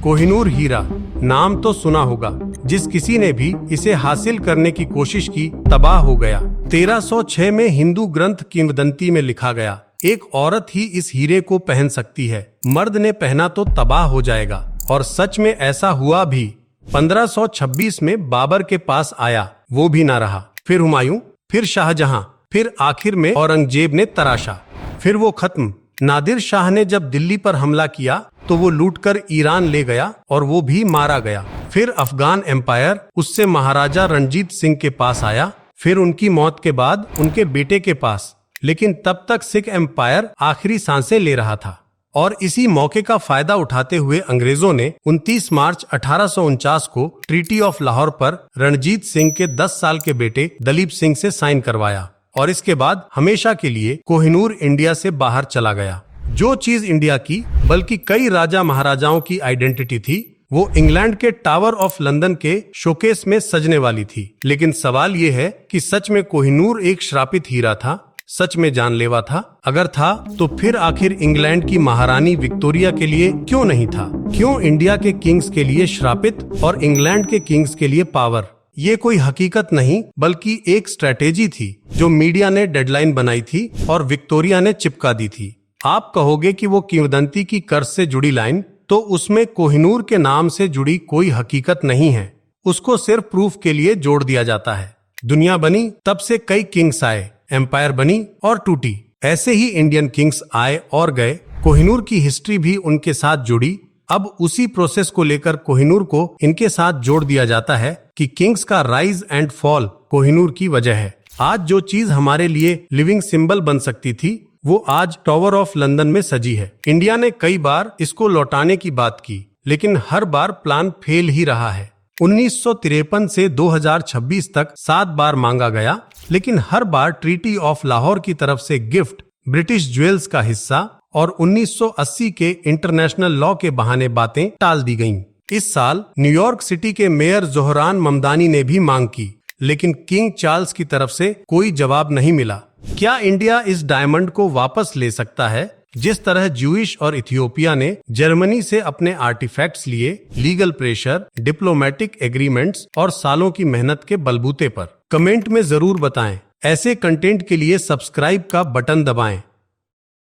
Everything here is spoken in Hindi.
कोहिनूर हीरा नाम तो सुना होगा। जिस किसी ने भी इसे हासिल करने की कोशिश की तबाह हो गया। 1306 में हिंदू ग्रंथ किंवदंती में लिखा गया, एक औरत ही इस हीरे को पहन सकती है, मर्द ने पहना तो तबाह हो जाएगा। और सच में ऐसा हुआ भी। 1526 में बाबर के पास आया, वो भी ना रहा। फिर हुमायूं, फिर शाहजहां, फिर आखिर में औरंगजेब ने तराशा, फिर वो खत्म। नादिर शाह ने जब दिल्ली पर हमला किया तो वो लूटकर ईरान ले गया और वो भी मारा गया। फिर अफगान एम्पायर उससे महाराजा रणजीत सिंह के पास आया, फिर उनकी मौत के बाद उनके बेटे के पास। लेकिन तब तक सिख एम्पायर आखिरी सांसें ले रहा था। और इसी मौके का फायदा उठाते हुए अंग्रेजों ने 29 मार्च 1849 को ट्रीटी ऑफ लाहौर पर रणजीत सिंह के 10 साल के बेटे दलीप सिंह से साइन करवाया। और इसके बाद हमेशा के लिए कोहिनूर इंडिया से बाहर चला गया। जो चीज इंडिया की बल्कि कई राजा महाराजाओं की आइडेंटिटी थी, वो इंग्लैंड के टावर ऑफ लंदन के शोकेस में सजने वाली थी। लेकिन सवाल ये है कि सच में कोहिनूर एक श्रापित हीरा था? सच में जानलेवा था? अगर था तो फिर आखिर इंग्लैंड की महारानी विक्टोरिया के लिए क्यों नहीं था? क्यों इंडिया के किंग्स के लिए श्रापित और इंग्लैंड के किंग्स के लिए पावर? ये कोई हकीकत नहीं बल्कि एक स्ट्रेटेजी थी जो मीडिया ने डेडलाइन बनाई थी और विक्टोरिया ने चिपका दी थी। आप कहोगे कि वो किंवदंती की कर्ज से जुड़ी लाइन, तो उसमें कोहिनूर के नाम से जुड़ी कोई हकीकत नहीं है। उसको सिर्फ प्रूफ के लिए जोड़ दिया जाता है। दुनिया बनी तब से कई किंग्स आए, एम्पायर बनी और टूटी। ऐसे ही इंडियन किंग्स आए और गए। कोहिनूर की हिस्ट्री भी उनके साथ जुड़ी। अब उसी प्रोसेस को लेकर कोहिनूर को इनके साथ जोड़ दिया जाता है कि किंग्स का राइज एंड फॉल कोहिनूर की वजह है। आज जो चीज हमारे लिए लिविंग सिंबल बन सकती थी, वो आज टावर ऑफ लंदन में सजी है। इंडिया ने कई बार इसको लौटाने की बात की, लेकिन हर बार प्लान फेल ही रहा है। 1953 से 2026 तक 7 बार मांगा गया, लेकिन हर बार ट्रीटी ऑफ लाहौर की तरफ से गिफ्ट, ब्रिटिश ज्वेल्स का हिस्सा और 1980 के इंटरनेशनल लॉ के बहाने बातें टाल दी गईं। इस साल न्यूयॉर्क सिटी के मेयर जोहरान ममदानी ने भी मांग की, लेकिन किंग चार्ल्स की तरफ से कोई जवाब नहीं मिला। क्या इंडिया इस डायमंड को वापस ले सकता है, जिस तरह ज्यूइश और इथियोपिया ने जर्मनी से अपने आर्टिफैक्ट्स लिए, लीगल प्रेशर, डिप्लोमेटिक एग्रीमेंट्स और सालों की मेहनत के बलबूते पर? कमेंट में जरूर बताएं। ऐसे कंटेंट के लिए सब्सक्राइब का बटन दबाएं।